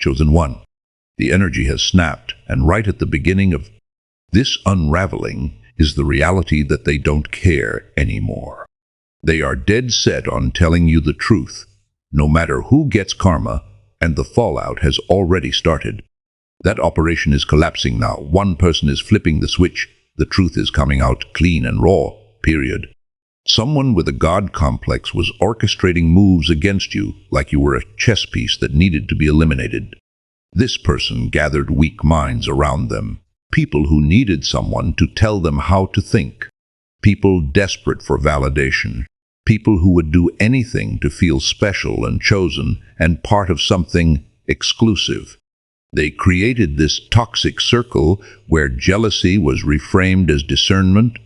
Chosen one. The energy has snapped, and right at the beginning of this unraveling is the reality that they don't care anymore. They are dead set on telling you the truth, no matter who gets karma, and the fallout has already started. That operation is collapsing now. One person is flipping the switch. The truth is coming out clean and raw, period. Someone with a God complex was orchestrating moves against you like you were a chess piece that needed to be eliminated. This person gathered weak minds around them, people who needed someone to tell them how to think, people desperate for validation, people who would do anything to feel special and chosen and part of something exclusive. They created this toxic circle where jealousy was reframed as discernment,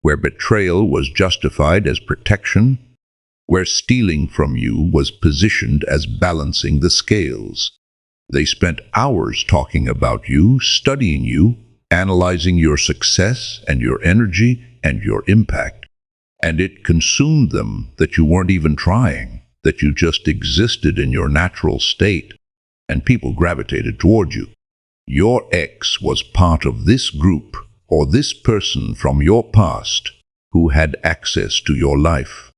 where betrayal was justified as protection, where stealing from you was positioned as balancing the scales. They spent hours talking about you, studying you, analyzing your success and your energy and your impact. And it consumed them that you weren't even trying, that you just existed in your natural state, and people gravitated toward you. Your ex was part of this group, or this person from your past, who had access to your life.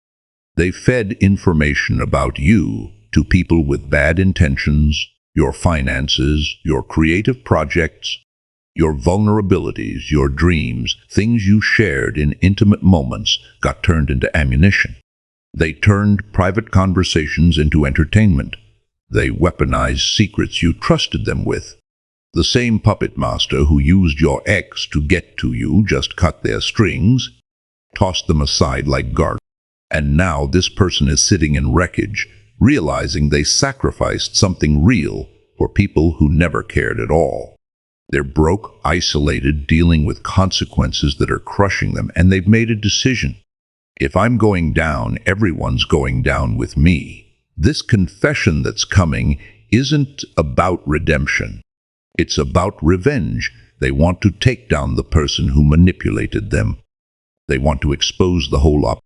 They fed information about you to people with bad intentions, your finances, your creative projects, your vulnerabilities, your dreams, things you shared in intimate moments got turned into ammunition. They turned private conversations into entertainment. They weaponized secrets you trusted them with. The same puppet master who used your ex to get to you just cut their strings, tossed them aside like garbage. And now this person is sitting in wreckage, realizing they sacrificed something real for people who never cared at all. They're broke, isolated, dealing with consequences that are crushing them, and they've made a decision. If I'm going down, everyone's going down with me. This confession that's coming isn't about redemption. It's about revenge. They want to take down the person who manipulated them. They want to expose the whole op.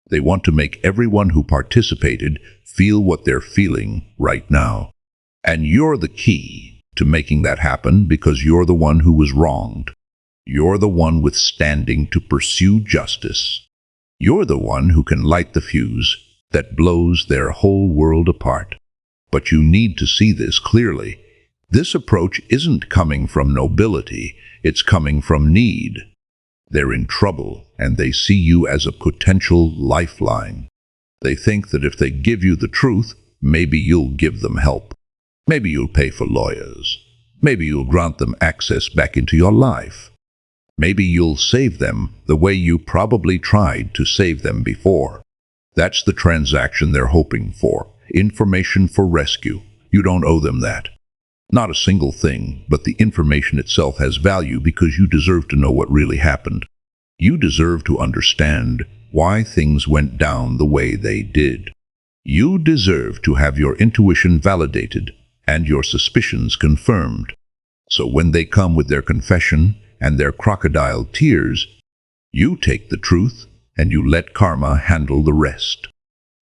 They want to make everyone who participated feel what they're feeling right now. And you're the key to making that happen because you're the one who was wronged. You're the one with standing to pursue justice. You're the one who can light the fuse that blows their whole world apart. But you need to see this clearly. This approach isn't coming from nobility, it's coming from need. They're in trouble, and they see you as a potential lifeline. They think that if they give you the truth, maybe you'll give them help. Maybe you'll pay for lawyers. Maybe you'll grant them access back into your life. Maybe you'll save them the way you probably tried to save them before. That's the transaction they're hoping for. Information for rescue. You don't owe them that. Not a single thing, but the information itself has value because you deserve to know what really happened. You deserve to understand why things went down the way they did. You deserve to have your intuition validated and your suspicions confirmed. So when they come with their confession and their crocodile tears, you take the truth and you let karma handle the rest.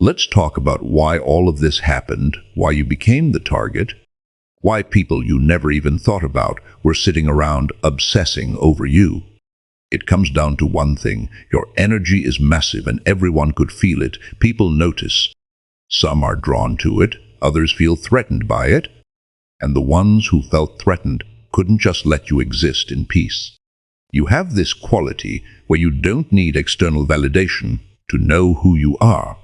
Let's talk about why all of this happened, why you became the target, why people you never even thought about were sitting around obsessing over you. It comes down to one thing. Your energy is massive and everyone could feel it. People notice. Some are drawn to it, others feel threatened by it, and the ones who felt threatened couldn't just let you exist in peace. You have this quality where you don't need external validation to know who you are.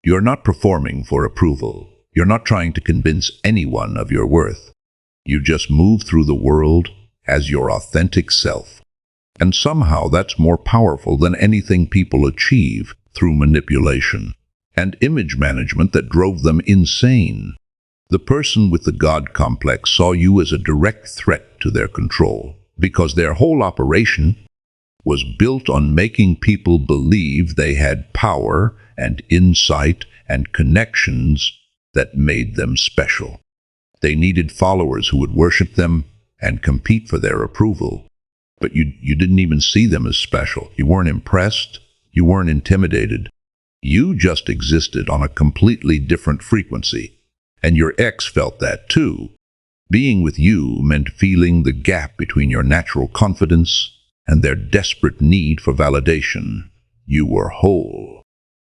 You're not performing for approval. You're not trying to convince anyone of your worth. You just move through the world as your authentic self. And somehow that's more powerful than anything people achieve through manipulation and image management that drove them insane. The person with the God complex saw you as a direct threat to their control, because their whole operation was built on making people believe they had power and insight and connections that made them special. They needed followers who would worship them and compete for their approval. But you didn't even see them as special. You weren't impressed. You weren't intimidated. You just existed on a completely different frequency. And your ex felt that too. Being with you meant feeling the gap between your natural confidence and their desperate need for validation. You were whole.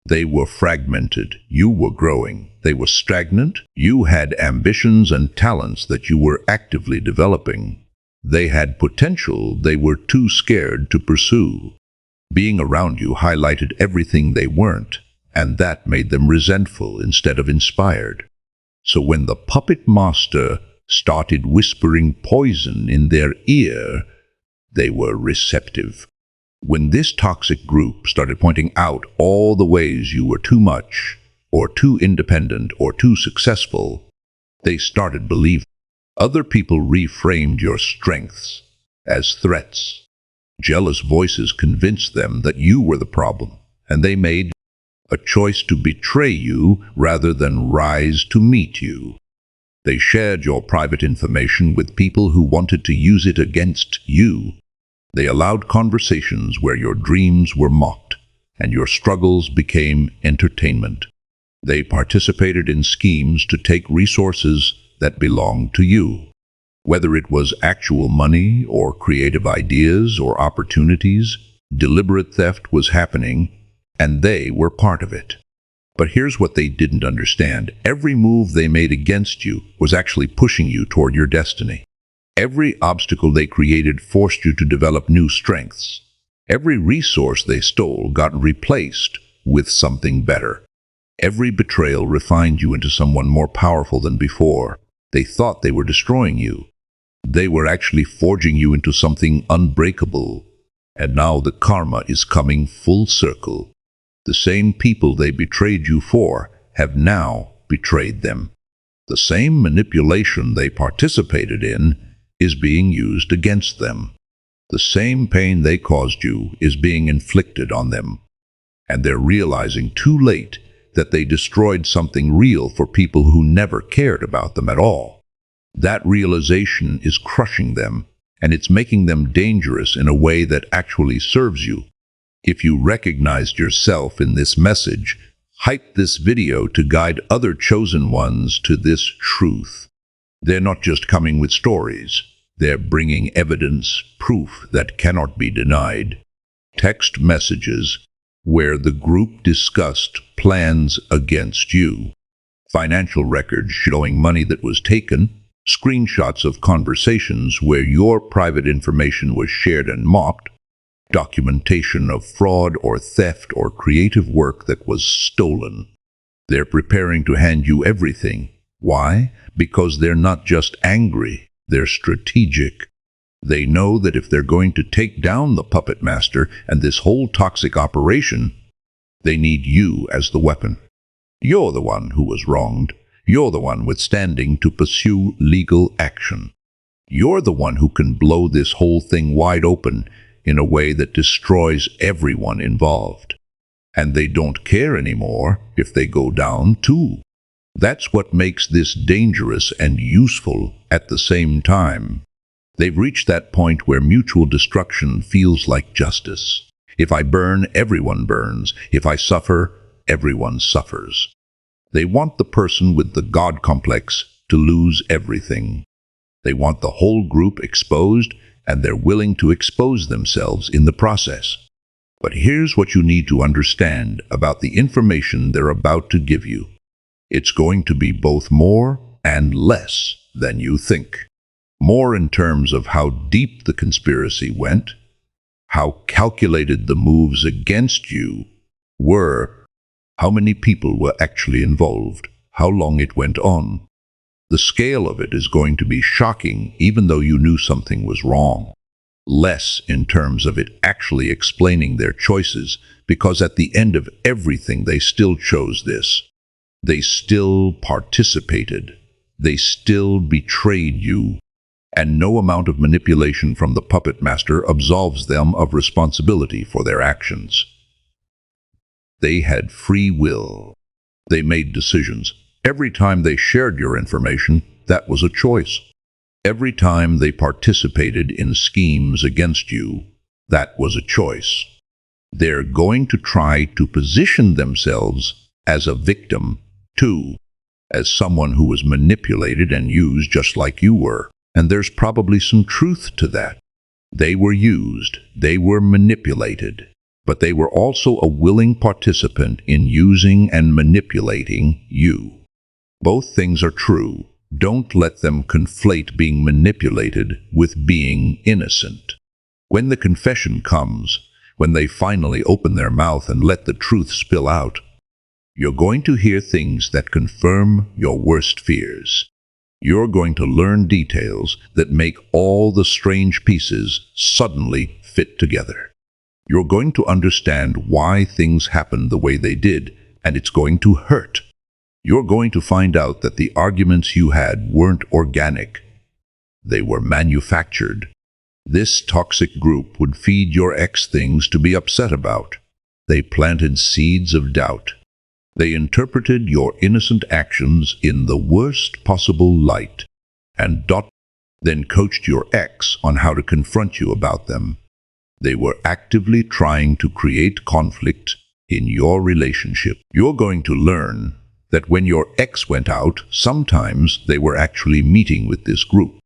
They were fragmented. You were growing. They were stagnant. You had ambitions and talents that you were actively developing. They had potential they were too scared to pursue. Being around you highlighted everything they weren't, and that made them resentful instead of inspired. So when the puppet master started whispering poison in their ear, they were receptive. When this toxic group started pointing out all the ways you were too much, or too independent, or too successful, they started believing. Other people reframed your strengths as threats. Jealous voices convinced them that you were the problem, and they made a choice to betray you rather than rise to meet you. They shared your private information with people who wanted to use it against you. They allowed conversations where your dreams were mocked and your struggles became entertainment. They participated in schemes to take resources that belonged to you. Whether it was actual money or creative ideas or opportunities, deliberate theft was happening, and they were part of it. But here's what they didn't understand. Every move they made against you was actually pushing you toward your destiny. Every obstacle they created forced you to develop new strengths. Every resource they stole got replaced with something better. Every betrayal refined you into someone more powerful than before. They thought they were destroying you. They were actually forging you into something unbreakable. And now the karma is coming full circle. The same people they betrayed you for have now betrayed them. The same manipulation they participated in is being used against them. The same pain they caused you is being inflicted on them. And they're realizing too late that they destroyed something real for people who never cared about them at all. That realization is crushing them, and it's making them dangerous in a way that actually serves you. If you recognized yourself in this message, hype this video to guide other chosen ones to this truth. They're not just coming with stories. They're bringing evidence, proof that cannot be denied. Text messages where the group discussed plans against you. Financial records showing money that was taken. Screenshots of conversations where your private information was shared and mocked. Documentation of fraud or theft or creative work that was stolen. They're preparing to hand you everything. Why? Because they're not just angry, they're strategic. They know that if they're going to take down the puppet master and this whole toxic operation, they need you as the weapon. You're the one who was wronged. You're the one withstanding to pursue legal action. You're the one who can blow this whole thing wide open in a way that destroys everyone involved. And they don't care anymore if they go down too. That's what makes this dangerous and useful at the same time. They've reached that point where mutual destruction feels like justice. If I burn, everyone burns. If I suffer, everyone suffers. They want the person with the God complex to lose everything. They want the whole group exposed, and they're willing to expose themselves in the process. But here's what you need to understand about the information they're about to give you. It's going to be both more and less than you think. More in terms of how deep the conspiracy went, how calculated the moves against you were, how many people were actually involved, how long it went on. The scale of it is going to be shocking, even though you knew something was wrong. Less in terms of it actually explaining their choices, because at the end of everything they still chose this. They still participated. They still betrayed you. And no amount of manipulation from the puppet master absolves them of responsibility for their actions. They had free will. They made decisions. Every time they shared your information, that was a choice. Every time they participated in schemes against you, that was a choice. They're going to try to position themselves as a victim, too. as someone who was manipulated and used just like you were. And there's probably some truth to that. They were used, they were manipulated, but they were also a willing participant in using and manipulating you. Both things are true. Don't let them conflate being manipulated with being innocent. When the confession comes, when they finally open their mouth and let the truth spill out, you're going to hear things that confirm your worst fears. You're going to learn details that make all the strange pieces suddenly fit together. You're going to understand why things happened the way they did, and it's going to hurt. You're going to find out that the arguments you had weren't organic. They were manufactured. This toxic group would feed your ex things to be upset about. They planted seeds of doubt. They interpreted your innocent actions in the worst possible light, and then coached your ex on how to confront you about them. They were actively trying to create conflict in your relationship. You're going to learn that when your ex went out, sometimes they were actually meeting with this group,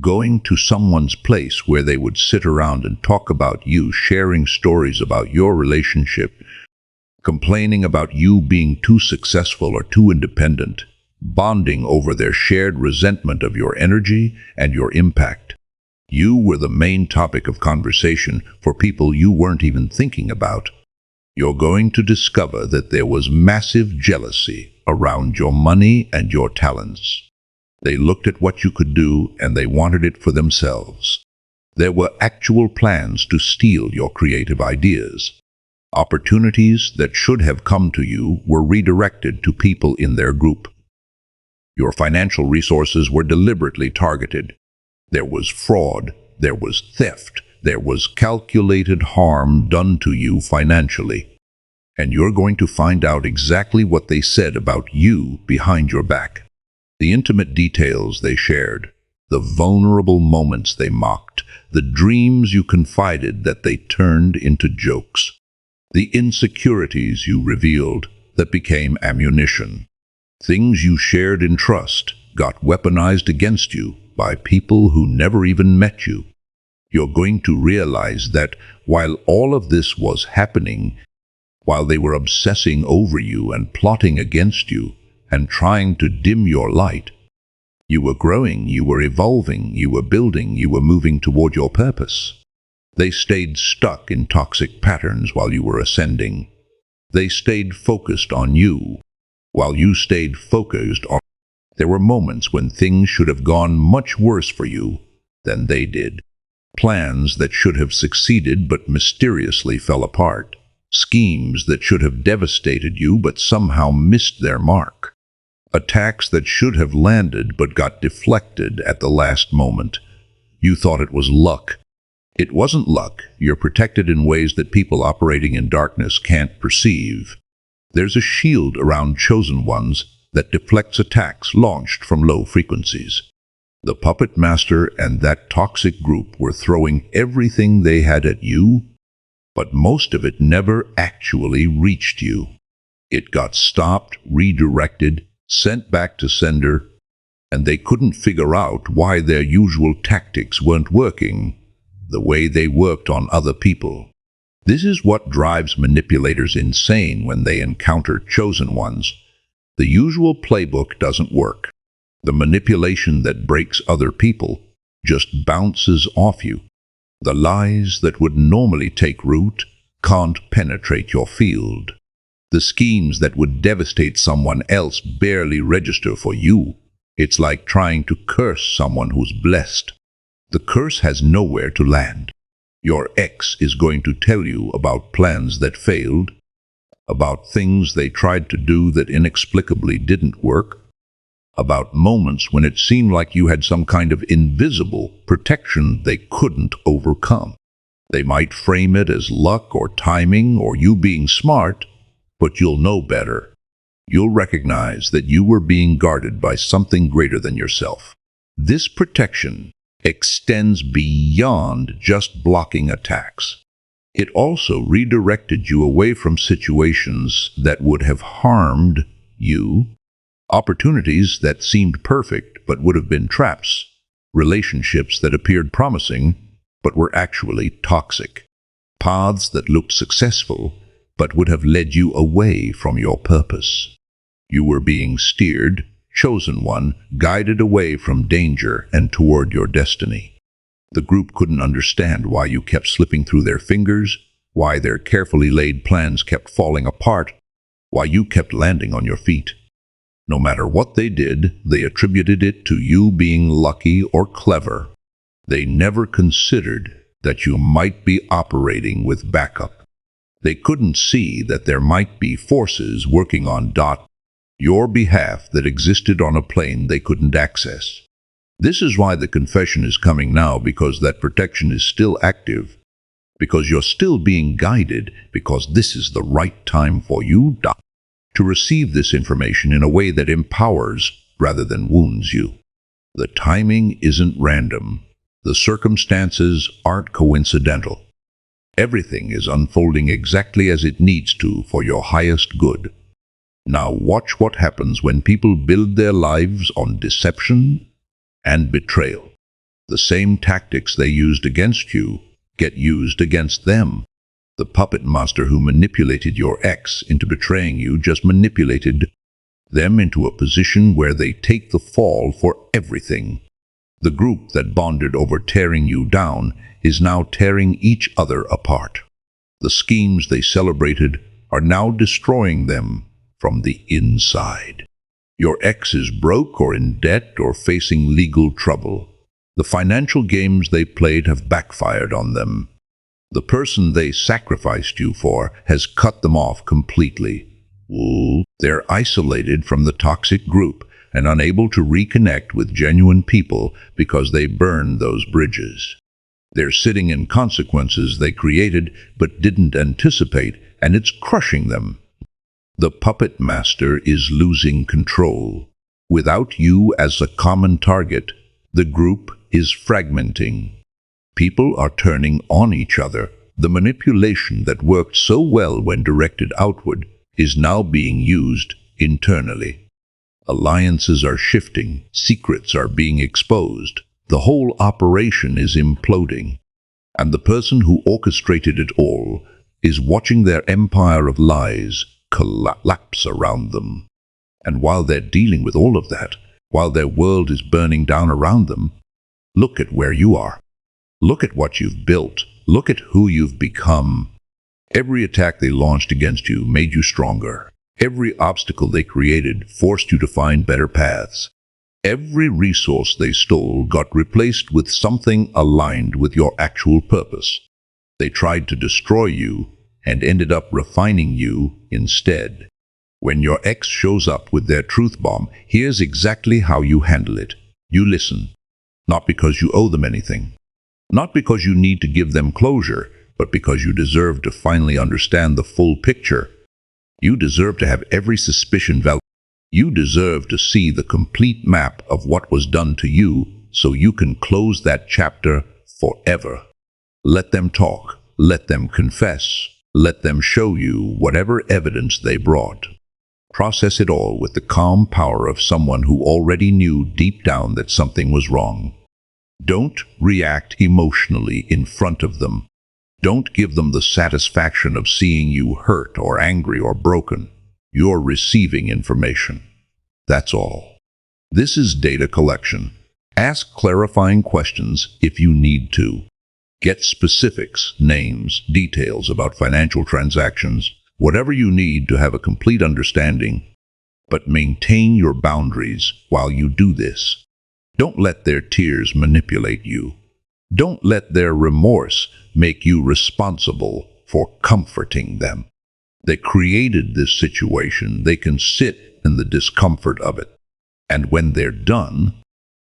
going to someone's place where they would sit around and talk about you, sharing stories about your relationship, complaining about you being too successful or too independent, bonding over their shared resentment of your energy and your impact. You were the main topic of conversation for people you weren't even thinking about. You're going to discover that there was massive jealousy around your money and your talents. They looked at what you could do and they wanted it for themselves. There were actual plans to steal your creative ideas. Opportunities that should have come to you were redirected to people in their group. Your financial resources were deliberately targeted. There was fraud, there was theft, there was calculated harm done to you financially. And you're going to find out exactly what they said about you behind your back. The intimate details they shared, the vulnerable moments they mocked, the dreams you confided that they turned into jokes. The insecurities you revealed that became ammunition. Things you shared in trust got weaponized against you by people who never even met you. You're going to realize that while all of this was happening, while they were obsessing over you and plotting against you and trying to dim your light, you were growing, you were evolving, you were building, you were moving toward your purpose. They stayed stuck in toxic patterns while you were ascending. They stayed focused on you, while you stayed focused on. There were moments when things should have gone much worse for you than they did. Plans that should have succeeded but mysteriously fell apart. Schemes that should have devastated you but somehow missed their mark. Attacks that should have landed but got deflected at the last moment. You thought it was luck. It wasn't luck. You're protected in ways that people operating in darkness can't perceive. There's a shield around chosen ones that deflects attacks launched from low frequencies. The puppet master and that toxic group were throwing everything they had at you, but most of it never actually reached you. It got stopped, redirected, sent back to sender, and they couldn't figure out why their usual tactics weren't working the way they worked on other people. This is what drives manipulators insane when they encounter chosen ones. The usual playbook doesn't work. The manipulation that breaks other people just bounces off you. The lies that would normally take root can't penetrate your field. The schemes that would devastate someone else barely register for you. It's like trying to curse someone who's blessed. The curse has nowhere to land. Your ex is going to tell you about plans that failed, about things they tried to do that inexplicably didn't work, about moments when it seemed like you had some kind of invisible protection they couldn't overcome. They might frame it as luck or timing or you being smart, but you'll know better. You'll recognize that you were being guarded by something greater than yourself. This protection extends beyond just blocking attacks. It also redirected you away from situations that would have harmed you Opportunities that seemed perfect but would have been traps. Relationships that appeared promising but were actually toxic. Paths that looked successful but would have led you away from your purpose. You were being steered, chosen one, guided away from danger and toward your destiny. The group couldn't understand why you kept slipping through their fingers, why their carefully laid plans kept falling apart, why you kept landing on your feet. No matter what they did, they attributed it to you being lucky or clever. They never considered that you might be operating with backup. They couldn't see that there might be forces working on your behalf that existed on a plane they couldn't access. This is why the confession is coming now, because that protection is still active, because you're still being guided, because this is the right time for you to receive this information in a way that empowers rather than wounds you. The timing isn't random. The circumstances aren't coincidental. Everything is unfolding exactly as it needs to for your highest good. Now watch what happens when people build their lives on deception and betrayal. The same tactics they used against you get used against them. The puppet master who manipulated your ex into betraying you just manipulated them into a position where they take the fall for everything. The group that bonded over tearing you down is now tearing each other apart. The schemes they celebrated are now destroying them from the inside. Your ex is broke or in debt or facing legal trouble. The financial games they played have backfired on them. The person they sacrificed you for has cut them off completely. They're isolated from the toxic group and unable to reconnect with genuine people because they burned those bridges. They're sitting in consequences they created but didn't anticipate, and it's crushing them. The puppet master is losing control. Without you as a common target, the group is fragmenting. People are turning on each other. The manipulation that worked so well when directed outward is now being used internally. Alliances are shifting. Secrets are being exposed. The whole operation is imploding. And the person who orchestrated it all is watching their empire of lies collapse around them. And while they're dealing with all of that, while their world is burning down around them, look at where you are. Look at what you've built. Look at who you've become. Every attack they launched against you made you stronger. Every obstacle they created forced you to find better paths. Every resource they stole got replaced with something aligned with your actual purpose. They tried to destroy you and ended up refining you instead. When your ex shows up with their truth bomb, here's exactly how you handle it. You listen, not because you owe them anything, not because you need to give them closure, but because you deserve to finally understand the full picture. You deserve to have every suspicion valid. You deserve to see the complete map of what was done to you so you can close that chapter forever. Let them talk. Let them confess. Let them show you whatever evidence they brought. Process it all with the calm power of someone who already knew deep down that something was wrong. Don't react emotionally in front of them. Don't give them the satisfaction of seeing you hurt or angry or broken. You're receiving information. That's all. This is data collection. Ask clarifying questions if you need to. Get specifics, names, details about financial transactions, whatever you need to have a complete understanding. But maintain your boundaries while you do this. Don't let their tears manipulate you. Don't let their remorse make you responsible for comforting them. They created this situation. They can sit in the discomfort of it. And when they're done,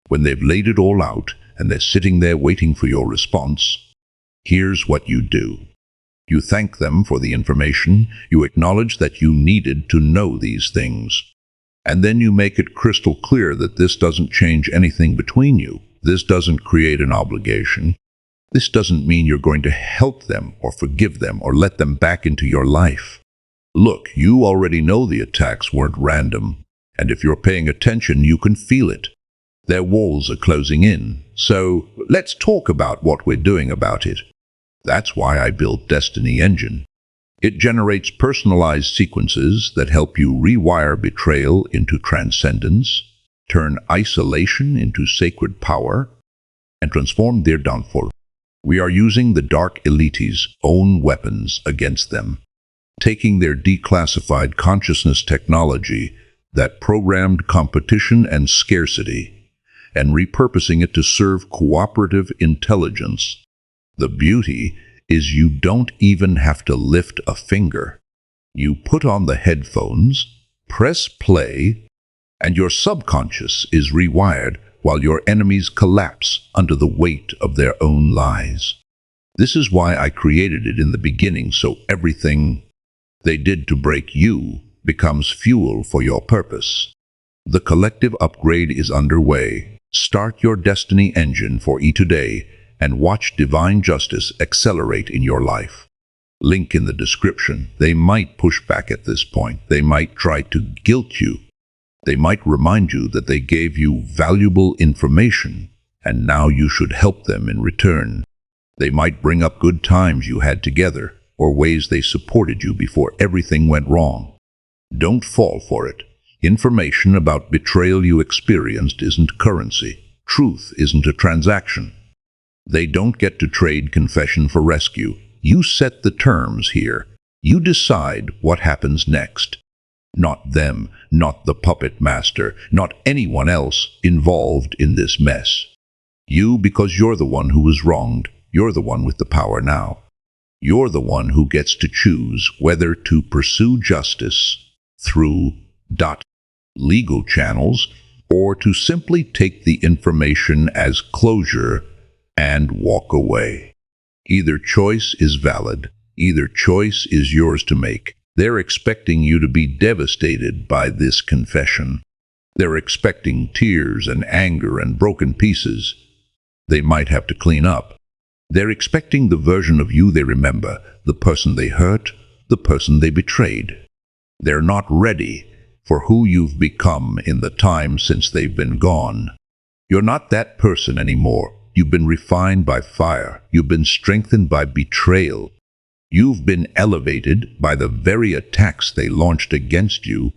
when they've laid it all out and they're sitting there waiting for your response, here's what you do. You thank them for the information. You acknowledge that you needed to know these things. And then you make it crystal clear that this doesn't change anything between you. This doesn't create an obligation. This doesn't mean you're going to help them or forgive them or let them back into your life. Look, you already know the attacks weren't random, And if you're paying attention, you can feel it. Their walls are closing in. So let's talk about what we're doing about it. That's why I built Destiny Engine. It generates personalized sequences that help you rewire betrayal into transcendence, turn isolation into sacred power, and transform their downfall. We are using the Dark Elite's own weapons against them, taking their declassified consciousness technology that programmed competition and scarcity, and repurposing it to serve cooperative intelligence. The beauty is you don't even have to lift a finger. You put on the headphones, press play, and your subconscious is rewired while your enemies collapse under the weight of their own lies. This is why I created it in the beginning, so everything they did to break you becomes fuel for your purpose. The collective upgrade is underway. Start your Destiny Engine for today and watch divine justice accelerate in your life. Link in the description. They might push back at this point. They might try to guilt you. They might remind you that they gave you valuable information, and now you should help them in return. They might bring up good times you had together, or ways they supported you before everything went wrong. Don't fall for it. Information about betrayal you experienced isn't currency. Truth isn't a transaction. They don't get to trade confession for rescue. You set the terms here. You decide what happens next. Not them, not the puppet master, not anyone else involved in this mess. You, because you're the one who was wronged. You're the one with the power now. You're the one who gets to choose whether to pursue justice through legal channels or to simply take the information as closure and walk away. Either choice is valid. Either choice is yours to make. They're expecting you to be devastated by this confession. They're expecting tears and anger and broken pieces they might have to clean up. They're expecting the version of you they remember, the person they hurt, the person they betrayed. They're not ready for who you've become in the time since they've been gone. You're not that person anymore. You've been refined by fire. You've been strengthened by betrayal. You've been elevated by the very attacks they launched against you